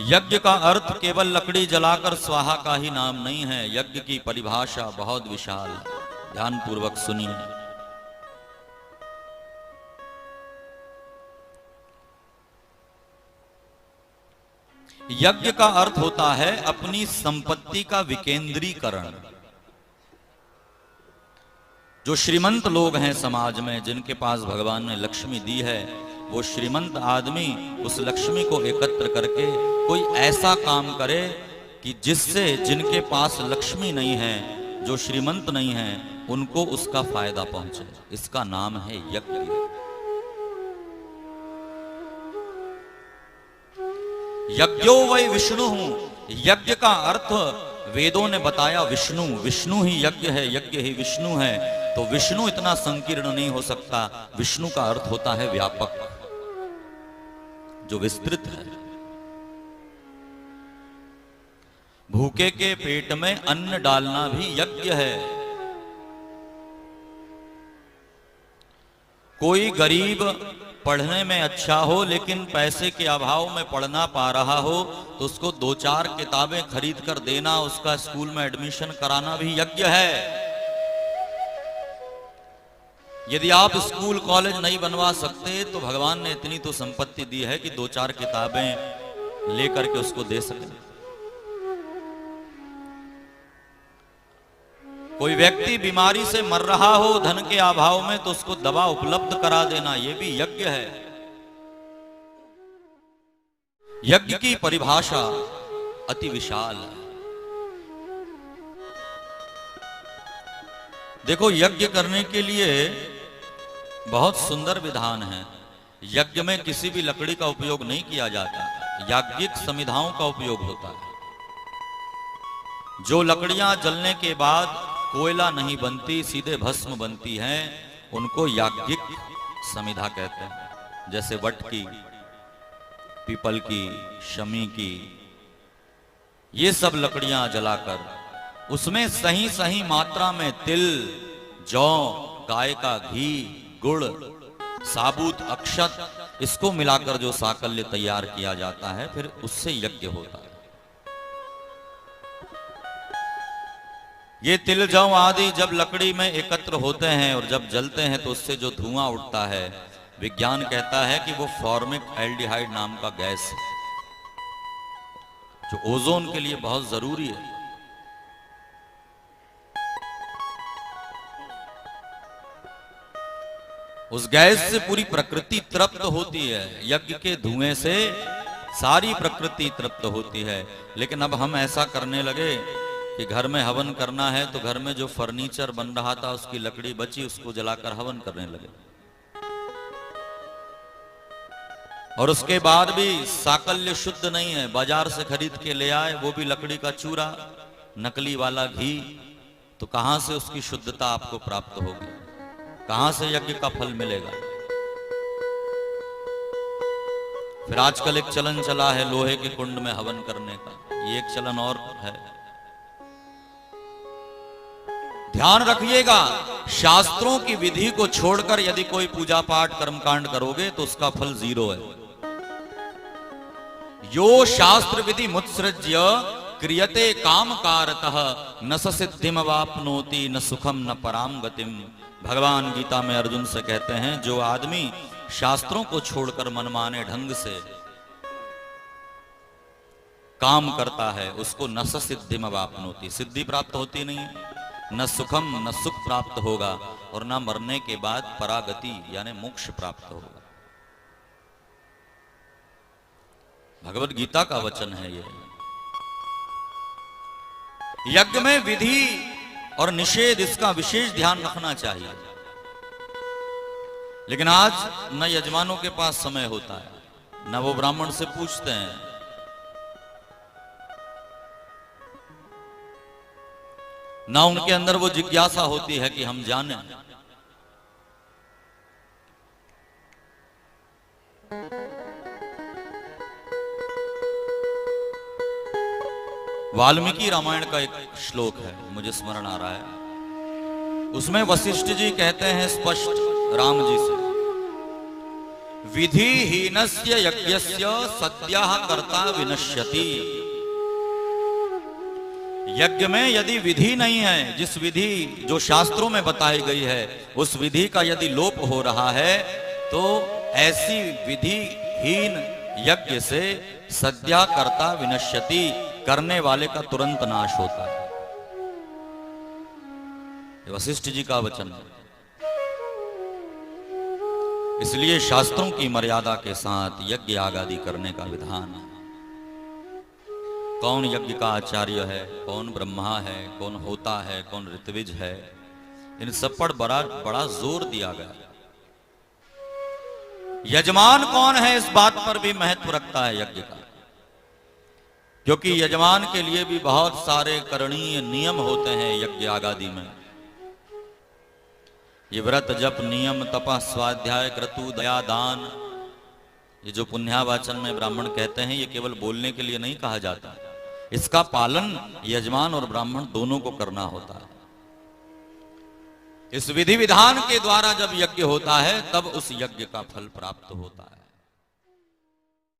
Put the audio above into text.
यज्ञ का अर्थ केवल लकड़ी जलाकर स्वाहा का ही नाम नहीं है। यज्ञ की परिभाषा बहुत विशाल। ध्यान पूर्वक सुनिए। यज्ञ का अर्थ होता है अपनी संपत्ति का विकेंद्रीकरण। जो श्रीमंत लोग हैं समाज में, जिनके पास भगवान ने लक्ष्मी दी है, वो श्रीमंत आदमी उस लक्ष्मी को एकत्र करके कोई ऐसा काम करे कि जिससे जिनके पास लक्ष्मी नहीं है, जो श्रीमंत नहीं है, उनको उसका फायदा पहुंचे। इसका नाम है यज्ञ। यज्ञो वै विष्णु। यज्ञ का अर्थ वेदों ने बताया विष्णु। विष्णु ही यज्ञ है, यज्ञ ही विष्णु है। तो विष्णु इतना संकीर्ण नहीं हो सकता। विष्णु का अर्थ होता है व्यापक, जो विस्तृत है। भूखे के पेट में अन्न डालना भी यज्ञ है। कोई गरीब पढ़ने में अच्छा हो लेकिन पैसे के अभाव में पढ़ ना पा रहा हो, तो उसको 2-4 किताबें खरीद कर देना, उसका स्कूल में एडमिशन कराना भी यज्ञ है। यदि आप स्कूल कॉलेज नहीं बनवा सकते तो भगवान ने इतनी तो संपत्ति दी है कि 2-4 किताबें लेकर के उसको दे सके। कोई व्यक्ति बीमारी से मर रहा हो धन के अभाव में, तो उसको दवा उपलब्ध करा देना, यह भी यज्ञ है। यज्ञ की परिभाषा अति विशाल है। देखो, यज्ञ करने के लिए बहुत सुंदर विधान है। यज्ञ में किसी भी लकड़ी का उपयोग नहीं किया जाता, याज्ञिक समिधाओं का उपयोग होता है। जो लकड़ियां जलने के बाद कोयला नहीं बनती, सीधे भस्म बनती हैं, उनको याज्ञिक समिधा कहते हैं। जैसे वट की, पीपल की, शमी की, ये सब लकड़ियां जलाकर उसमें सही सही मात्रा में तिल, जौ, गाय का घी, गुड़, साबुत अक्षत, इसको मिलाकर जो साकल्य तैयार किया जाता है, फिर उससे यज्ञ होता है। ये तिल, जौ आदि जब लकड़ी में एकत्र होते हैं और जब जलते हैं तो उससे जो धुआं उठता है, विज्ञान कहता है कि वो फॉर्मिक एल्डिहाइड नाम का गैस है, जो ओजोन के लिए बहुत जरूरी है। उस गैस से पूरी प्रकृति तृप्त होती है। यज्ञ के धुएं से सारी प्रकृति तृप्त होती है। लेकिन अब हम ऐसा करने लगे कि घर में हवन करना है तो घर में जो फर्नीचर बन रहा था, उसकी लकड़ी बची, उसको जलाकर हवन करने लगे। और उसके बाद भी साकल्य शुद्ध नहीं है, बाजार से खरीद के ले आए, वो भी लकड़ी का चूरा, नकली वाला घी। तो कहां से उसकी शुद्धता आपको प्राप्त होगी? कहां से यज्ञ का फल मिलेगा? फिर आजकल एक चलन चला है लोहे के कुंड में हवन करने का। ये एक चलन और है। ध्यान रखिएगा, शास्त्रों की विधि को छोड़कर यदि कोई पूजा पाठ कर्मकांड करोगे तो उसका फल 0 है। यो शास्त्र विधि मुत्सृज्य क्रियते काम कारतः न स सिद्धिम वाप्नोति न सुखम न पराम गतिम। भगवान गीता में अर्जुन से कहते हैं, जो आदमी शास्त्रों को छोड़कर मनमाने ढंग से काम करता है, उसको न स सिद्धिम वाप्नोति, सिद्धि प्राप्त होती नहीं है, न सुखम, न सुख प्राप्त होगा, और न मरने के बाद परागति यानी मोक्ष प्राप्त होगा। भगवत गीता का वचन है ये। यज्ञ में विधि और निषेध, इसका विशेष ध्यान रखना चाहिए। लेकिन आज न यजमानों के पास समय होता है, न वो ब्राह्मण से पूछते हैं, ना उनके अंदर वो जिज्ञासा होती है कि हम जानें। वाल्मीकि रामायण का एक श्लोक है, मुझे स्मरण आ रहा है। उसमें वशिष्ठ जी कहते हैं स्पष्ट राम जी से, विधिहीनस्य यज्ञस्य सद्यः कर्ता विनश्यति। यज्ञ में यदि विधि नहीं है, जिस विधि जो शास्त्रों में बताई गई है, उस विधि का यदि लोप हो रहा है, तो ऐसी विधिहीन यज्ञ से सद्या कर्ता विनश्यति, करने वाले का तुरंत नाश होता है। वशिष्ठ जी का वचन है। इसलिए शास्त्रों की मर्यादा के साथ यज्ञ आदि करने का विधान है। कौन यज्ञ का आचार्य है, कौन ब्रह्मा है, कौन होता है, कौन ऋत्विज है, इन सब पर बड़ा जोर दिया गया। यजमान कौन है, इस बात पर भी महत्व रखता है यज्ञ का, क्योंकि यजमान के लिए भी बहुत सारे करणीय नियम होते हैं यज्ञ आदि में। ये व्रत जप नियम तपः स्वाध्याय क्रतु दया दान, ये जो पुण्यावाचन में ब्राह्मण कहते हैं, ये केवल बोलने के लिए नहीं कहा जाता, इसका पालन यजमान और ब्राह्मण दोनों को करना होता है। इस विधि विधान के द्वारा जब यज्ञ होता है, तब उस यज्ञ का फल प्राप्त होता है।